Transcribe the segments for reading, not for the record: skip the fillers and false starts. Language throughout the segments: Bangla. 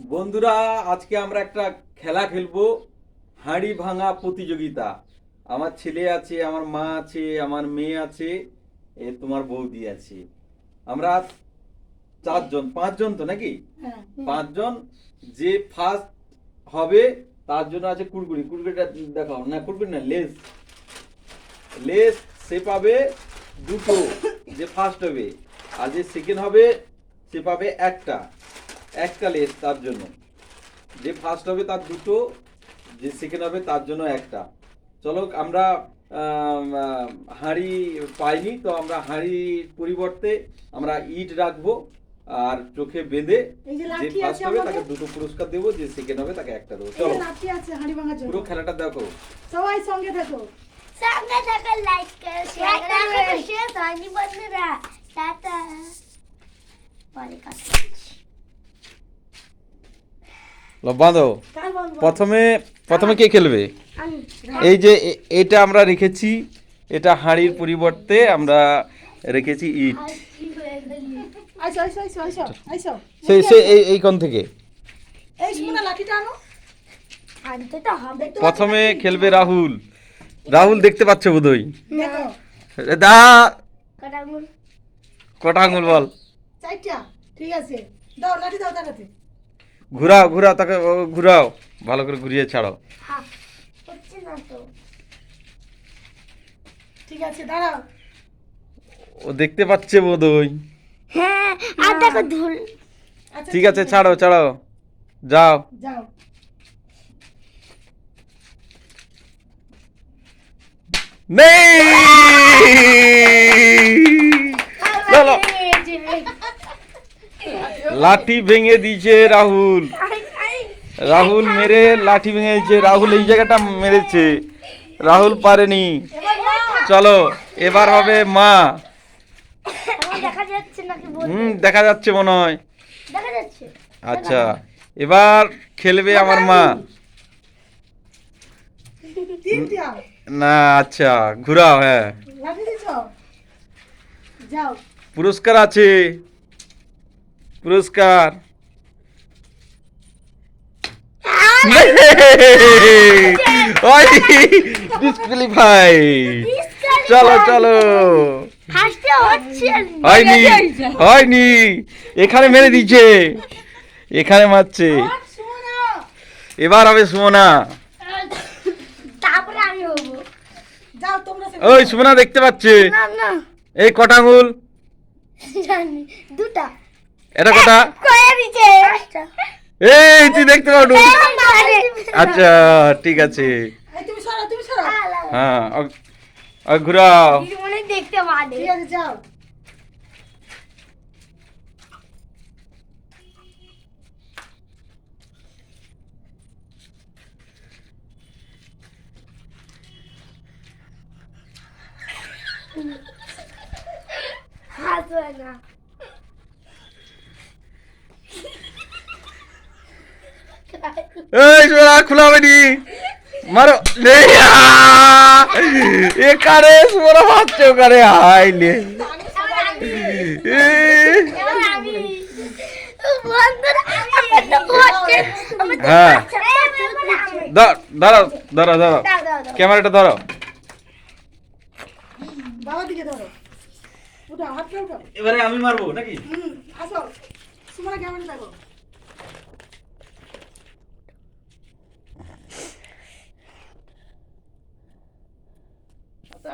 বন্ধুরা, আজকে আমরা একটা খেলা খেলবো, হাঁড়ি ভাঙা প্রতিযোগিতা। আমার ছেলে আছে, আমার মা আছে, আমার মেয়ে আছে, তোমার বৌদি আছে। আমরা 4জন 5জন তো নাকি? 5জন। যে ফার্স্ট হবে তার জন্য আছে কুড়কুড়ি। কুড়কুড়িটা দেখাও না, কুড়কুড়ি না, লেস। লেস সে পাবে 2টো, যে ফার্স্ট হবে। আর যে সেকেন্ড হবে সে পাবে একটা লেস। তার জন্য যে ফার্স্ট হবে তার 2টো, যে সেকেন্ড হবে তার জন্য একটা। চলো, আমরা হাঁড়ি পাইনি তো আমরা হাঁড়ির পরিবর্তে আমরা ইট রাখবো আর চোখে বেঁধে যে ফার্স্ট হবে তাকে 2টো পুরস্কার দেবো, যে সেকেন্ড হবে তাকে একটা দেবো। চলো, পুরো খেলাটা দেখো, সবাই সঙ্গে থাকো। লাইক করো, শেয়ার করো, বন্ধুরা টাটা। পরে কথা বাঁধো। প্রথমে কে খেলবে? এই যে এটা আমরা রেখেছি, এটা হাঁড়ির পরিবর্তে আমরা রেখেছি ইট। এই কোণ থেকে প্রথমে খেলবে রাহুল। রাহুল দেখতে পাচ্ছ বোধহয়? দা কটা আঙুল বল? ঠিক আছে, দাও লাঠি দাও তাকাতে। ঘুরাও তাকে, ঘুরাও, ভালো করে ঘুরিয়ে ছাড়ো। হচ্ছে না তো। ঠিক আছে, দাঁড়াও। ও দেখতে পাচ্ছে বোধহয়। হ্যাঁ, আর দেখো ধুল। ঠিক আছে, ছাড়ো যাও। নেই, চলো। লাঠি ভেঙে দিয়েছে রাহুল মেরে লাঠি ভেঙে দিয়েছে। রাহুল এই জায়গাটা মেরেছে, রাহুল পারেনি। চলো, এবার হবে মা। দেখা যাচ্ছে নাকি? দেখা যাচ্ছে মনে হয়। দেখা যাচ্ছে। আচ্ছা, এবার খেলবে আমার মা। না, আচ্ছা, ঘুরাও। হ্যাঁ, যাও। পুরস্কার আছে, পুরস্কার। ডিসকুয়ালিফাই। চলো। হয়নি, এখানে মেরে দিচ্ছে, এখানে মারছে। এবার হবে সুমনা। তারপরে আমি হবো। যাও তোমরা। ওই সুমনা দেখতে পাচ্ছে? না এই কটা আঙুল? জানি, 2টা। এটা কটা? কয়ে দিছে। এই তুই দেখতে পাবো? আচ্ছা, ঠিক আছে। তুমি সরো। হ্যাঁ, ঘুরাও। মনে দেখতে পারে। ঠিক আছে, যাও। হাসবে না। এই সোনা, খোলা হয়নি, মারো। এখানে সোনা মারছে, ওখানে হাইলে। হ্যাঁ, দাঁড়াও, ক্যামেরাটা ধরো। বাবার দিকে ধরো। উঠাও, হাতটা উঠাও। এবারে আমি মারবো নাকি? আসো, সুমনা কেমন থাকো।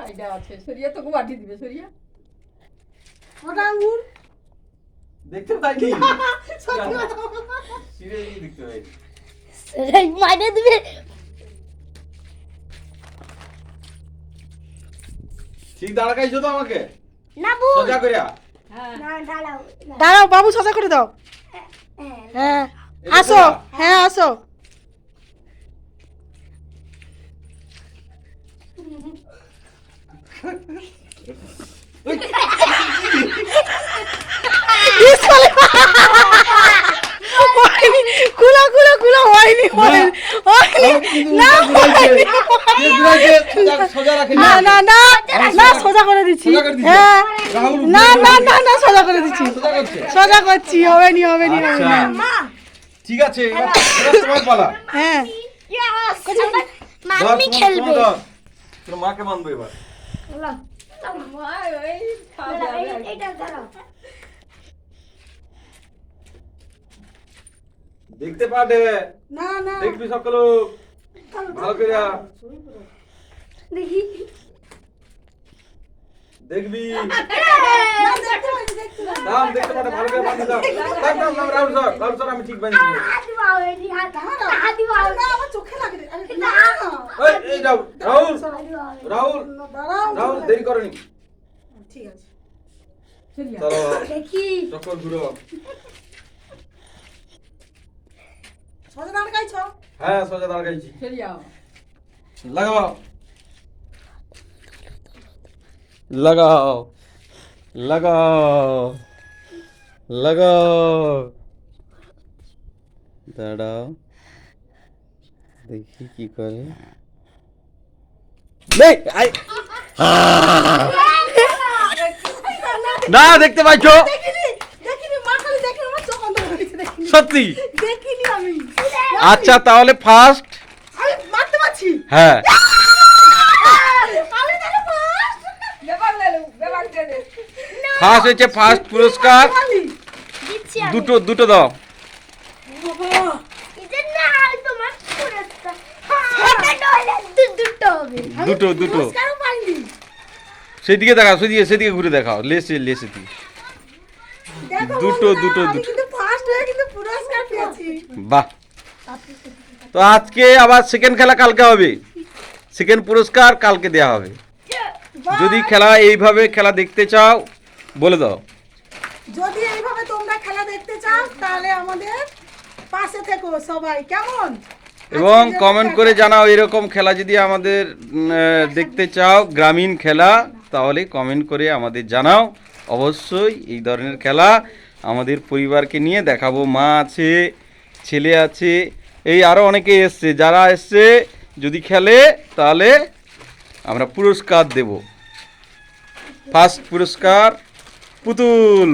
আইডিয়া আছে, সরিয়া তোকে বাটি দিবে, সরিয়া। ওটা আঙ্গুর দেখতে পাইনি। সত্যি কথা। সিরিয়াসলি দেখতে পাইনি। মাইনে দিবে। ঠিক দাঁড়াইছো তো আমাকে? না বল। সোজা করিয়া। না, দাঁড়াও। দাঁড়াও বাবু, সোজা করে দাও। হ্যাঁ, আসো। হ্যাঁ, আসো। খুলো হয়নি। না, সোজা করে দিচ্ছি। হ্যাঁ, না, সোজা করে দিচ্ছি। সোজা করছি, হবে নি। আচ্ছা। ঠিক আছে এবার তোমার পালা। হ্যাঁ Yes! ধর, মাম্মি তোমার- খেলবে তোমার ধর। তোর মাকে মানবো এবার। এইটা ধরো দেখতে পাবে, না না দেখবি সকল ভালো করে দেখি দেখবি। না, দেখতে পাচ্ছি, দেখতে পাচ্ছি। দাম দেখতে পাবে ভালো করে বাঁধি দাও। দাম রাহুল স্যার আমি ঠিক বাঁধি দেবো। হাত দিবাও এই হাত দিবাও না, আমার চোখে লাগে রে। আরে, না, এই যাও রাহুল রাহুল দাঁড়াও, রাহুল চোখে দেরি লাগে। করনি। ঠিক আছে। চলো দেখি চক্কর ঘুরো। সোজা দাঁড় গাইছ? হ্যাঁ সোজা দাঁড় গাইছি। লাগাও লাগাও লাগাও লাগাও। দাঁড়াও দেখি কি করে। না দেখতে পাইছো দেখিনি, দেখিনি, মা খালি দেখে আমার চোখ অন্ধ হয়ে গেছে, দেখিনি। সত্যি? দেখিনি আমি। আচ্ছা তাহলে ফার্স্ট। আমি মারতে পারছি। হ্যাঁ আমি তাহলে first। ফার্স্ট হচ্ছে ফার্স্ট পুরস্কার। খালি। দিচ্ছি আমি দুটো দুটো দাও। বাবা, এটা না তোমার পুরস্কার এটা নইলে দুটো হবে দুটো দুটো পুরস্কারও পাইনি। সেদিকে দেখাও, সেদিকে ঘুরে দেখাও, লেসে দিকে। দেখো দুটো, বন্ধুরা, দুটো, আমি দুটো। কিন্তু ফার্স্ট হয়ে কিন্তু পুরস্কার পেয়েছি। বাহ। তো আজকে আবার সেকেন্ড খেলা কালকে হবে, সেকেন্ড পুরস্কার কালকে দেওয়া হবে। বাহ। যদি খেলা এইভাবে খেলা দেখতে চাও বলে দাও। যদি এইভাবে তোমরা খেলা দেখতে চাও তাহলে আমাদের পাশে থেকো সবাই, কেমন? এবং আজকে যে কমেন্ট করে জানাও এরকম খেলা যদি আমাদের দেখতে চাও, গ্রামীণ খেলা, তাহলে কমেন্ট করে আমাদের জানাও। অবশ্যই এই ধরনের খেলা আমাদের পরিবারকে নিয়ে দেখাবো। মা আছে, ছেলে আছে, এই আরও অনেকে এসছে, যারা এসছে যদি খেলে তাহলে আমরা পুরস্কার দেব। ফার্স্ট পুরস্কার পুতুল।